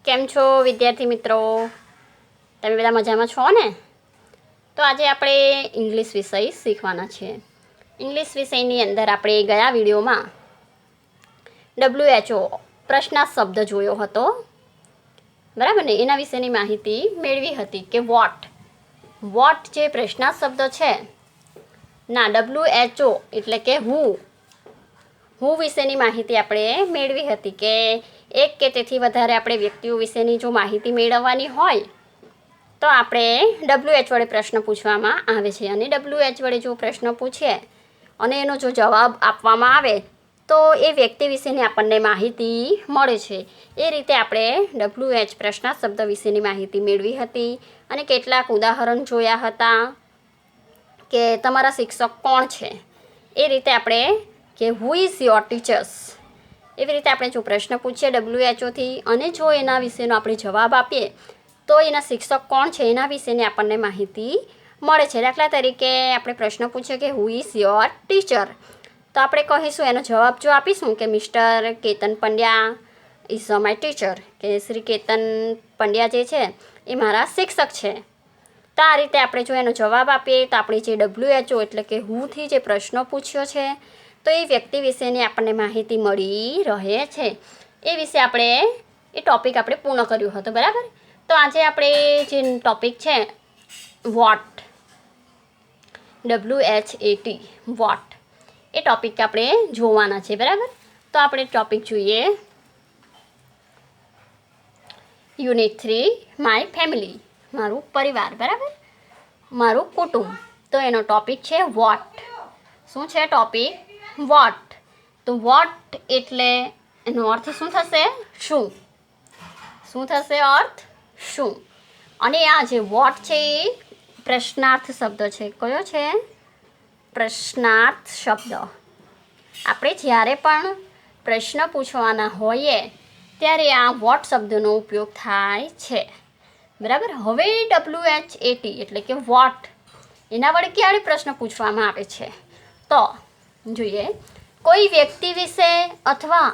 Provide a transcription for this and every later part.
કેમ છો વિદ્યાર્થી મિત્રો? તમે બધા મજામાં છો ને? તો આજે આપણે ઇંગ્લિશ વિષય શીખવાના છે. ઇંગ્લિશ વિષયની અંદર આપણે ગયા વિડીયોમાં WHO પ્રશ્નાર્થ શબ્દ જોયો હતો, બરાબર ને? એના વિશેની માહિતી મેળવી હતી કે વોટ જે પ્રશ્નાર્થ શબ્દ છે ના WHO એટલે કે હું વિશેની માહિતી આપણે મેળવી હતી કે એક કે તેથી વધારે આપણે વ્યક્તિઓ વિશેની જો માહિતી મેળવવાની હોય તો આપણે WH વડે પ્રશ્ન પૂછવામાં આવે છે, અને WH વડે જો પ્રશ્ન પૂછીએ અને એનો જો જવાબ આપવામાં આવે તો એ વ્યક્તિ વિશેની આપણને માહિતી મળે છે. એ રીતે આપણે WH પ્રશ્નાર્થ શબ્દ વિશેની માહિતી મેળવી હતી અને કેટલાક ઉદાહરણ જોયા હતા કે તમારા શિક્ષક કોણ છે. એ રીતે આપણે કે હુ ઇઝ યોર ટીચર્સ, એવી રીતે આપણે જો પ્રશ્ન પૂછીએ WHOથી અને જો એના વિશેનો આપણે જવાબ આપીએ તો એના શિક્ષક કોણ છે એના વિશેની આપણને માહિતી મળે છે. દાખલા તરીકે આપણે પ્રશ્ન પૂછીએ કે હુ ઇઝ યોર ટીચર, તો આપણે કહીશું એનો જવાબ જો આપીશું કે mister Ketan Pandya is my teacher, કે શ્રી કેતન પંડ્યા જે છે એ મારા શિક્ષક છે. તો આ રીતે આપણે જો એનો જવાબ આપીએ તો આપણે જે WHO એટલે કે હુથી જે પ્રશ્ન પૂછ્યો છે તો એ વ્યક્તિ વિશેની આપણને માહિતી મળી રહે છે. એ વિશે આપણે એ ટૉપિક આપણે પૂર્ણ કર્યું હતું, બરાબર? તો આજે આપણે જે ટૉપિક છે વોટ, WHAT એ ટૉપિક આપણે જોવાના છે, બરાબર? તો આપણે ટૉપિક જોઈએ યુનિટ 3 માય ફેમિલી, મારું પરિવાર, બરાબર? મારું કુટુંબ. તો એનો ટૉપિક છે વોટ. શું છે ટૉપિક? વોટ. તો વોટ એટલે એનો અર્થ શું થશે? શું. શું થશે અર્થ? શું. અને આ જે વોટ છે એ પ્રશ્નાર્થ શબ્દ છે. કયો છે? પ્રશ્નાર્થ શબ્દ. આપણે જ્યારે પણ પ્રશ્ન પૂછવાના હોઈએ ત્યારે આ વોટ શબ્દનો ઉપયોગ થાય છે, બરાબર? હવે WHAT એટલે કે વોટ એના વડે ક્યારે પ્રશ્ન પૂછવામાં આવે છે તો જોઈએ કોઈ વ્યક્તિ વિશે અથવા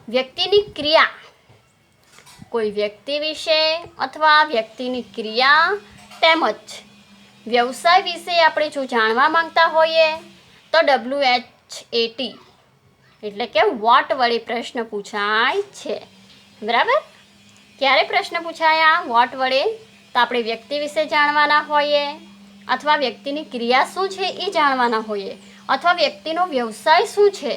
વ્યક્તિની ક્રિયા, કોઈ વ્યક્તિ વિશે અથવા વ્યક્તિની ક્રિયા તેમજ વ્યવસાય વિશે આપણે જો જાણવા માંગતા હોઈએ તો WHAT એટલે કે વોટ વડે પ્રશ્ન પૂછાય છે, બરાબર? ક્યારે પ્રશ્ન પૂછાયા? વોટ વડે. તો આપણે વ્યક્તિ વિશે જાણવાના હોઈએ અથવા વ્યક્તિની ક્રિયા શું છે એ જાણવાના હોઈએ અથવા વ્યક્તિનો વ્યવસાય શું છે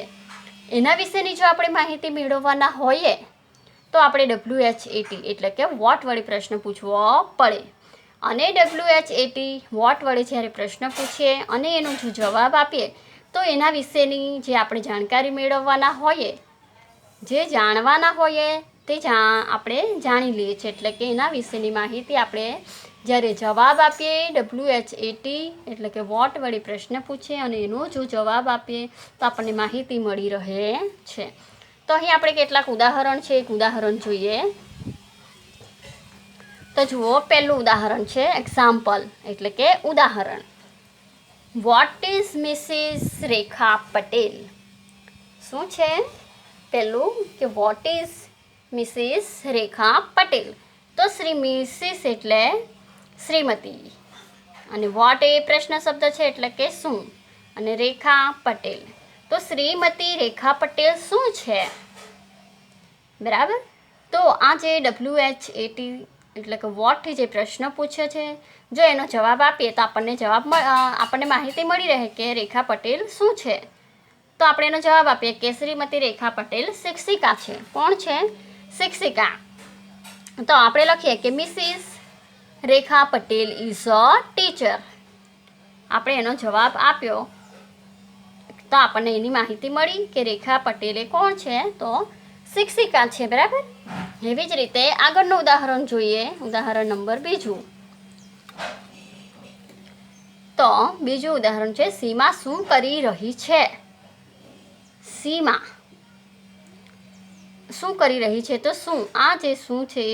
એના વિશેની જો આપણે માહિતી મેળવવાના હોઈએ તો આપણે WHAT એટલે કે વોટ વડે પ્રશ્ન પૂછવો પડે. અને WHAT વોટ વડે જ્યારે પ્રશ્ન પૂછીએ અને એનો જો જવાબ આપીએ તો એના વિશેની જે આપણે જાણકારી મેળવવાના હોઈએ, જે જાણવાના હોઈએ તે આપણે જાણી લઈએ છીએ. એટલે કે એના વિશેની માહિતી આપણે જ્યારે જવાબ આપીએ WHAT એટલે કે વોટ વડે પ્રશ્ન પૂછીએ અને એનો જો જવાબ આપીએ તો આપણને માહિતી મળી રહે છે. તો અહીં આપણે કેટલાક ઉદાહરણ છે, એક ઉદાહરણ જોઈએ. તો જુઓ, પહેલું ઉદાહરણ છે એક્ઝામ્પલ એટલે કે ઉદાહરણ. Vote is Mrs Rekha Patel. શું છે પહેલું કે what is Mrs Rekha Patel. તો શ્રી મિસિસ એટલે શ્રીમતી અને વોટ એ પ્રશ્ન શબ્દ છે એટલે કે શું, અને રેખા પટેલ તો શ્રીમતી રેખા પટેલ શું છે, બરાબર? તો આ જે WHAT એટલે કે વોટથી જે પ્રશ્ન પૂછ્યો છે જો એનો જવાબ આપીએ તો આપણને માહિતી મળી રહે કે રેખા પટેલ શું છે. તો આપણે એનો જવાબ આપીએ કે શ્રીમતી રેખા પટેલ શિક્ષિકા છે. કોણ છે? શિક્ષિકા. તો આપણે લખીએ કે Mrs Rekha Patel is a teacher. આપણે એનો જવાબ આપ્યો તો આપણને એની માહિતી મળી કે રેખા પટેલ એ કોણ છે? તો શિક્ષિકા છે, બરાબર? એવી જ રીતે આગળનું ઉદાહરણ જોઈએ, ઉદાહરણ નંબર 2. તો બીજું ઉદાહરણ છે સીમા શું કરી રહી છે. સીમા શું કરી રહી છે? તો શું. આ જે શું છે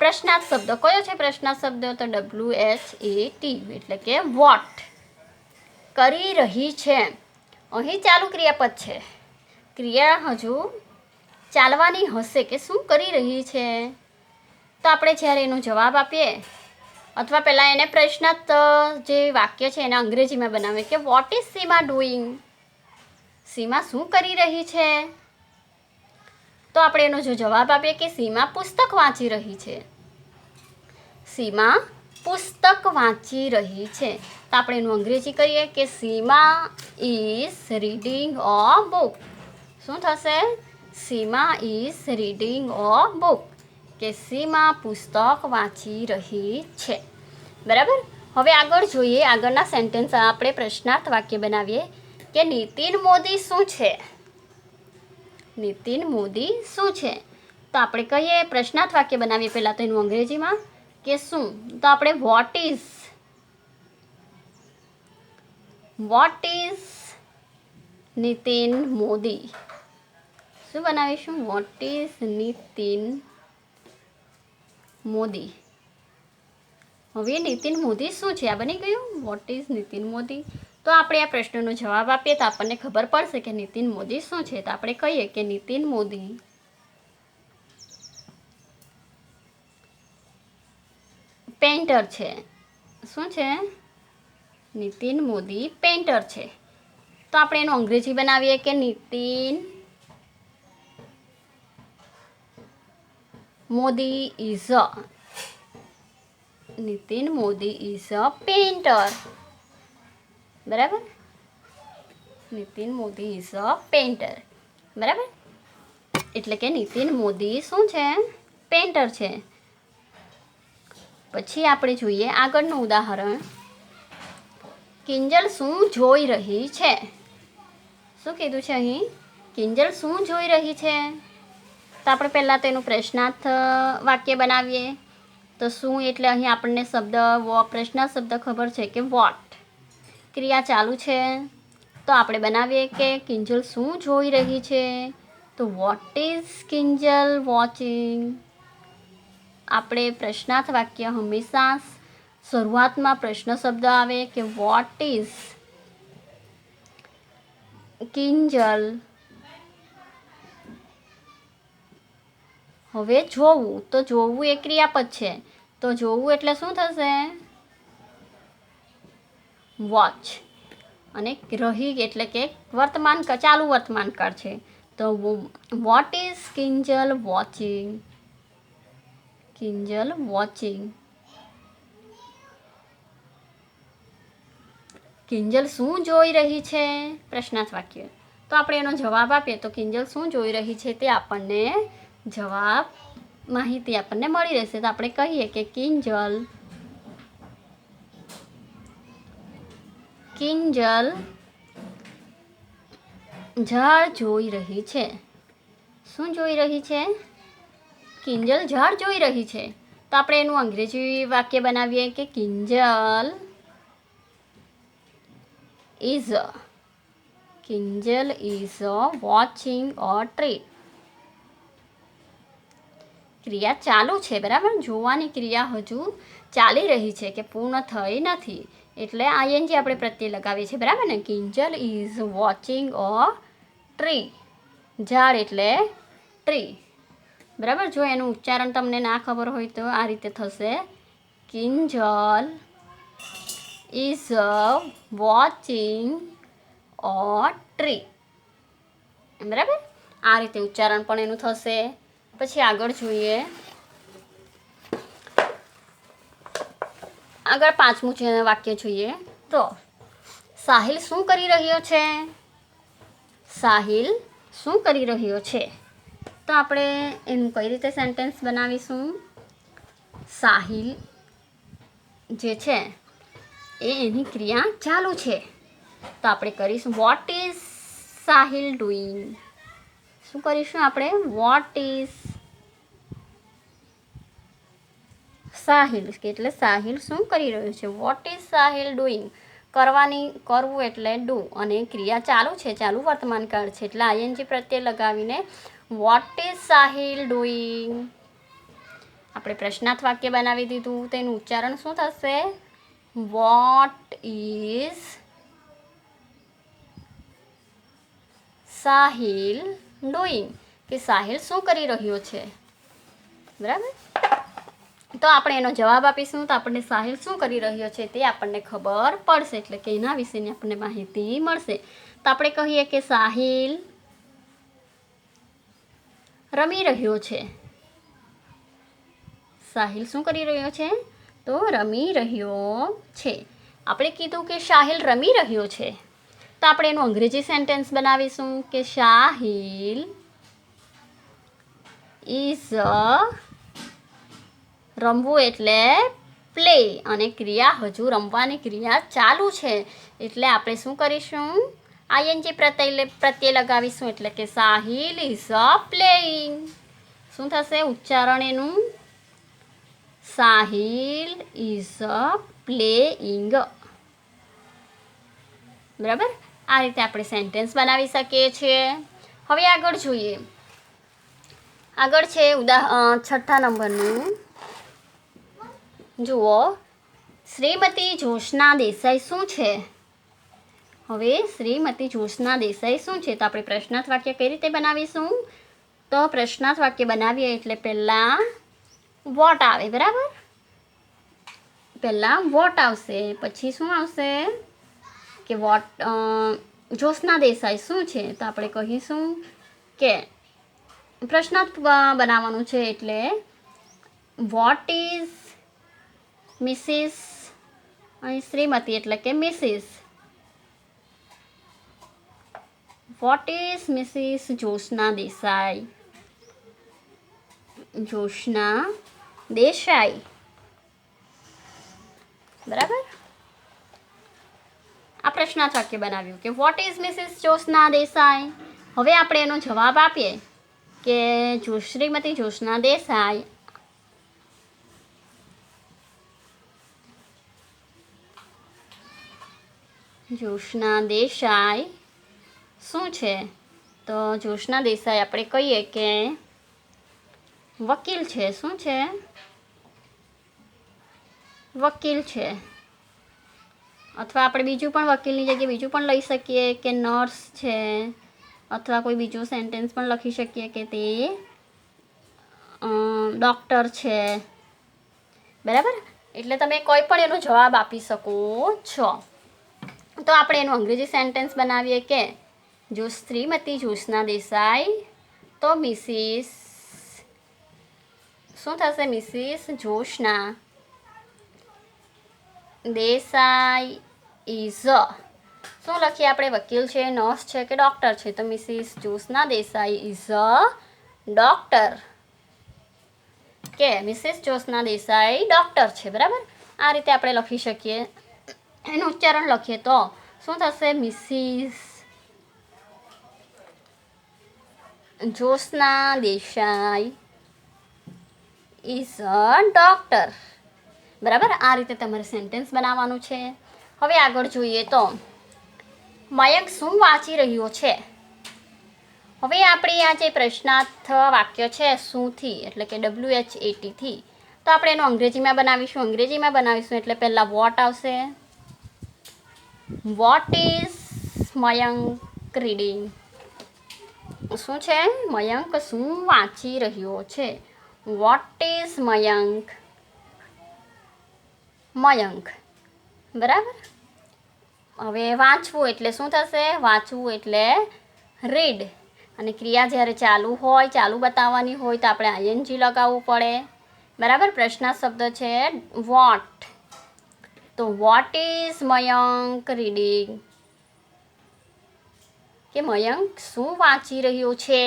પ્રશ્નાર્થ શબ્દ. કયો છે પ્રશ્નાર્થ શબ્દ? તો WHAT એટલે કે વોટ. કરી રહી છે અહીં ચાલુ ક્રિયાપદ છે, ક્રિયા હજુ ચાલવાની હશે કે શું કરી રહી છે? તો આપણે જ્યારે એનો જવાબ આપીએ અથવા પહેલાં એને પ્રશ્નાર્થ જે વાક્ય છે એને અંગ્રેજીમાં બનાવીએ કે વોટ ઇઝ સીમા ડુઈંગ? સીમા શું કરી રહી છે? તો આપણે એનો જો જવાબ આપીએ કે સીમા પુસ્તક વાંચી રહી છે. સીમા પુસ્તક વાંચી રહી છે. તો આપણે એનું અંગ્રેજી કરીએ કે સીમા ઇઝ રીડિંગ અ બુક. શું થશે? સીમા ઇઝ રીડિંગ અ બુક. કે સીમા પુસ્તક વાંચી રહી છે. બરાબર. હવે આગળ જોઈએ. આગળના સેન્ટેન્સ આપણે પ્રશ્નાર્થ વાક્ય બનાવીએ કે નીતિન મોદી શું છે? નીતિન મોદી શું છે? તો આપણે કહીએ પ્રશ્નાર્થ વાક્ય બનાવીએ પહેલાં તો એનું અંગ્રેજીમાં કે શું. તો આપણે વોટ ઇઝ નીતિન મોદી. શું બનાવીશું? What is Nitin Modi. હવે નીતિન મોદી શું છે? આ બની ગયું. What is Nitin Modi. તો આપણે આ પ્રશ્નનો જવાબ આપીએ તો આપણને ખબર પડશે કે નીતિન મોદી શું છે. તો આપણે કહીએ કે નીતિન મોદી પેઇન્ટર છે. શું છે? નીતિન મોદી પેઇન્ટર છે. તો આપણે એનું અંગ્રેજી બનાવીએ કે Nitin Modi is a painter. બરાબર. Nitin Modi is a painter. બરાબર. એટલે કે નીતિન મોદી શું છે? પેઇન્ટર છે. પછી આપણે જોઈએ આગળનું ઉદાહરણ. કિંજલ શું જોઈ રહી છે? શું કીધું છે અહીં? કિંજલ શું જોઈ રહી છે? તો આપણે પહેલાં તેનું પ્રશ્નાર્થ વાક્ય બનાવીએ. તો શું એટલે અહીં આપણને પ્રશ્નાર્થ શબ્દ ખબર છે કે વોટ. ક્રિયા ચાલુ છે. તો આપણે બનાવીએ કે કિંજલ શું જોઈ રહી છે? તો વોટ ઇઝ કિંજલ વોચિંગ? આપણે પ્રશ્નાર્થ વાક્ય હંમેશા શરૂઆતમાં પ્રશ્ન શબ્દ આવે કે વોટ ઇઝ કિંજલ. હવે જોવું. તો જોવું એ ક્રિયાપદ છે. તો જોવું એટલે શું થશે? વોચ. અને રહી એટલે કે ચાલુ વર્તમાન કાળ છે. તો what is Kinjal watching? Kinjal watching. Kinjal શું જોઈ રહી છે? પ્રશ્નાર્થ વાક્ય. તો આપણે એનો જવાબ આપીએ તો કિંજલ શું જોઈ રહી છે તે આપણને માહિતી આપણને મળી રહેશે. તો આપણે કહીએ કે કિંજલ ઝાડ જોઈ રહી છે. શું જોઈ રહી છે? કિંજલ ઝાડ જોઈ રહી છે. તો આપણે એનું અંગ્રેજી વાક્ય બનાવીએ કે Kinjal is watching a tree. ક્રિયા ચાલુ છે. બરાબર. જોવાની ક્રિયા હજુ ચાલી રહી છે કે પૂર્ણ થઈ નથી. એટલે આઈએનજી આપણે પ્રત્યે લગાવીએ છીએ. બરાબર ને. Kinjal is watching a tree. ઝાડ એટલે ટ્રી. બરાબર. જો એનું ઉચ્ચારણ તમને ના ખબર હોય તો આ રીતે થશે. Kinjal is watching a tree. બરાબર. આ રીતે ઉચ્ચારણ પણ એનું થશે. પછી આગળ જોઈએ. આગળ 5મું વાક્ય જોઈએ. તો સાહિલ શું કરી રહ્યો છે? સાહિલ શું કરી રહ્યો છે? તો આપણે એનું કઈ રીતે સેન્ટેન્સ બનાવીશું? સાહિલ જે છે એની ક્રિયા ચાલુ છે. તો આપણે કરીશું વોટ ઇઝ સાહિલ ડુઈંગ. શું કરીશું આપણે? વોટ ઇઝ સાહિલ એટલે સાહિલ શું કરી રહ્યું છે? What is Sahil doing? કરવું એટલે ડુ. અને ક્રિયા ચાલુ છે. ચાલુ વર્તમાન કાળ છે. એટલે આઈએનજી પ્રત્યે લગાવીને વોટ ઇઝ સાહિલ ડુઈંગ. આપણે પ્રશ્નાર્થ વાક્ય બનાવી દીધું. તેનું ઉચ્ચારણ શું થશે? What is Sahil doing. કે સાહિલ શું કરી રહ્યો છે, બરાબર. તો આપણે એનો જવાબ આપીશું તો આપણને સાહિલ શું કરી રહ્યો છે તે આપણને ખબર પડશે, એટલે કે એના વિશેની આપણને માહિતી મળશે. તો આપણે કહીએ કે સાહિલ રમી રહ્યો છે. સાહિલ શું કરી રહ્યો છે? તો રમી રહ્યો છે. આપણે કીધું કે સાહિલ રમી રહ્યો છે, તો આપણે એનું અંગ્રેજી સેન્ટેન્સ બનાવીશું કે સાહિલ ઇઝ રમવું એટલે પ્લે, અને ક્રિયા હજુ રમવાની ક્રિયા ચાલુ છે, એટલે આપણે શું કરીશું? આઈએનજી પ્રત્યય લગાવીશું, એટલે કે સાહિલ ઇઝ પ્લેઇંગ. શું થશે ઉચ્ચારણ એનું? Sahil is playing. બરાબર. આ રીતે આપણે સેન્ટેન્સ બનાવી શકીએ છીએ. હવે આગળ જોઈએ. આગળ છે 6થા નંબરનું. જુઓ, શ્રીમતી જ્યોત્સના દેસાઈ શું છે? હવે શ્રીમતી જ્યોત્સના દેસાઈ શું છે? તો આપણે પ્રશ્નાર્થ વાક્ય કઈ રીતે બનાવીશું? તો પ્રશ્નાર્થ વાક્ય બનાવીએ એટલે પહેલાં વોટ આવે, બરાબર. પહેલાં વોટ આવશે, પછી શું આવશે કે વોટ જ્યોત્સના દેસાઈ શું છે? તો આપણે કહીશું કે પ્રશ્નાર્થ બનાવવાનું છે, એટલે વોટ ઇઝ મિસિસ, અહીં શ્રીમતી એટલે કે Mrs. What is Mrs Jyotsna Desai? Jyotsna Desai, બરાબર. આ પ્રશ્નાર્થ વાક્ય બનાવ્યું કે what is Mrs Jyotsna Desai. હવે આપણે એનો જવાબ આપીએ કે શ્રીમતી જ્યોત્સના દેસાઈ જ્યોત્સના દેસાઈ શું છે? તો જ્યોત્સના દેસાઈ આપણે કહીએ કે વકીલ છે. શું છે? વકીલ છે. અથવા આપણે બીજું પણ વકીલની જગ્યાએ બીજું પણ લઈ શકીએ કે નર્સ છે, અથવા કોઈ બીજું સેન્ટેન્સ પણ લખી શકીએ કે તે ડૉક્ટર છે, બરાબર. એટલે તમે કોઈ પણ એનો જવાબ આપી શકો છો. તો આપણે એનું અંગ્રેજી સેન્ટેન્સ બનાવીએ કે જો શ્રીમતી જ્યોત્સના દેસાઈ, તો મિસિસ શું થશે? મિસિસ જ્યોત્સના દેસાઈ ઇઝ, શું લખીએ આપણે? વકીલ છે, નર્સ છે કે ડૉક્ટર છે? તો Mrs Jyotsna Desai is doctor, કે મિસિસ જ્યોત્સના દેસાઈ ડૉક્ટર છે, બરાબર. આ રીતે આપણે લખી શકીએ. એનું ઉચ્ચારણ લખીએ તો શું થશે? Mrs Jyotsna Desai is a doctor, બરાબર. આ રીતે તમારે સેન્ટેન્સ બનાવવાનું છે. હવે આગળ જોઈએ તો મયંક શું વાંચી રહ્યો છે? હવે આપણે આ જે પ્રશ્નાર્થ વાક્ય છે શુંથી, એટલે કે WHATથી, તો આપણે એનું અંગ્રેજીમાં બનાવીશું. અંગ્રેજીમાં બનાવીશું એટલે પહેલાં વોટ આવશે. What is Mayank reading? શું છે? મયંક શું વાંચી રહ્યો છે? What is Mayank? મયંક, બરાબર. હવે વાંચવું એટલે શું થશે? વાંચવું એટલે રીડ, અને ક્રિયા જ્યારે ચાલુ હોય, ચાલુ બતાવવાની હોય તો આપણે આઈએનજી લગાવવું પડે, બરાબર. પ્રશ્નાર્થ શબ્દ છે વોટ, તો વોટ ઇઝ મયંક રીડિંગ? કે મયંક શું વાંચી રહ્યો છે?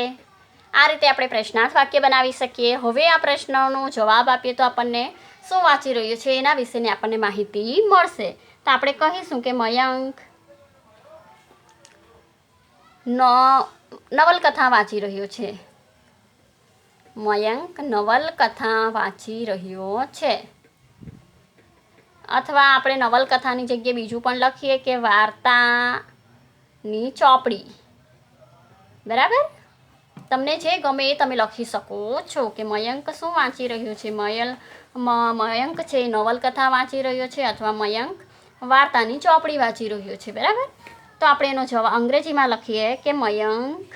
આ રીતે આપણે પ્રશ્નાર્થ વાક્ય બનાવી શકીએ. હવે આ પ્રશ્નનો જવાબ આપીએ તો આપણને શું વાંચી રહ્યો છે એના વિશેની આપણને માહિતી મળશે. તો આપણે કહીશું કે મયંક નવલકથા વાંચી રહ્યો છે. મયંક નવલકથા વાંચી રહ્યો છે. અથવા આપણે નવલકથાની જગ્યાએ બીજું પણ લખીએ કે વાર્તાની ચોપડી, બરાબર. તમને જે ગમે એ તમે લખી શકો છો કે મયંક શું વાંચી રહ્યો છે? મયંક છે નવલકથા વાંચી રહ્યો છે, અથવા મયંક વાર્તાની ચોપડી વાંચી રહ્યો છે, બરાબર. તો આપણે એનો જવાબ અંગ્રેજીમાં લખીએ કે મયંક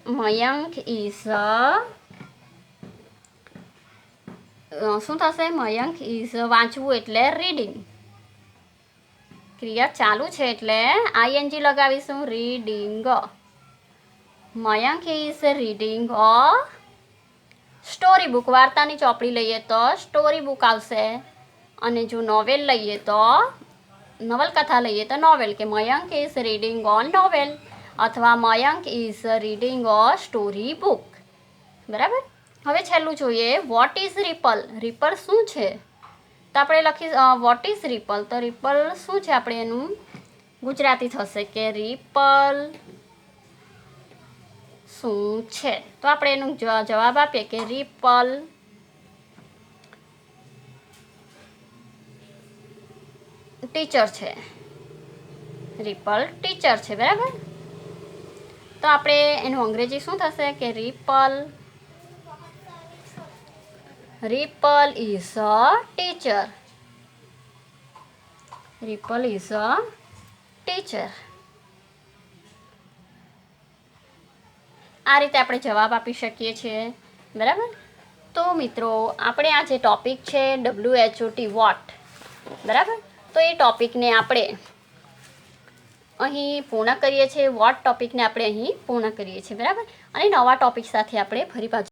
મયંક ઇઝ શું થશે? મયંક ઇઝ વાંચવું એટલે રીડિંગ. ક્રિયા ચાલુ છે એટલે આઈએનજી લગાવીશું, reading. Mayank is reading a story book. વાર્તાની ચોપડી લઈએ તો સ્ટોરી બુક આવશે, અને જો નોવેલ લઈએ તો નવલકથા લઈએ તો નોવેલ, કે Mayank is reading on novel અથવા Mayank is reading a story book. બરાબર. હવે છેલ્લું જોઈએ, વોટ ઇઝ રિપલ. રિપલ શું છે? તો આપણે લખી વોટ ઇઝ રિપલ. તો રિપલ શું છે? આપણે એનું ગુજરાતી થશે કે રિપલ શું છે? તો આપણે એનું જવાબ આપીએ કે રિપલ ટીચર છે. રિપલ ટીચર છે. બરાબર. તો આપણે એનું અંગ્રેજી શું થશે કે ripple is a teacher. Ripple is a teacher. આ રીતે આપણે જવાબ આપી શકીએ છીએ. બરાબર. તો મિત્રો, આપણે આ જે ટોપિક છે WHOT વોટ, બરાબર, તો એ ટોપિકને આપણે અહીં પૂર્ણ કરીએ છીએ. વોટ ટોપિકને આપણે અહીં પૂર્ણ કરીએ છીએ. બરાબર. અને નવા ટોપિક સાથે આપણે ફરી પાછું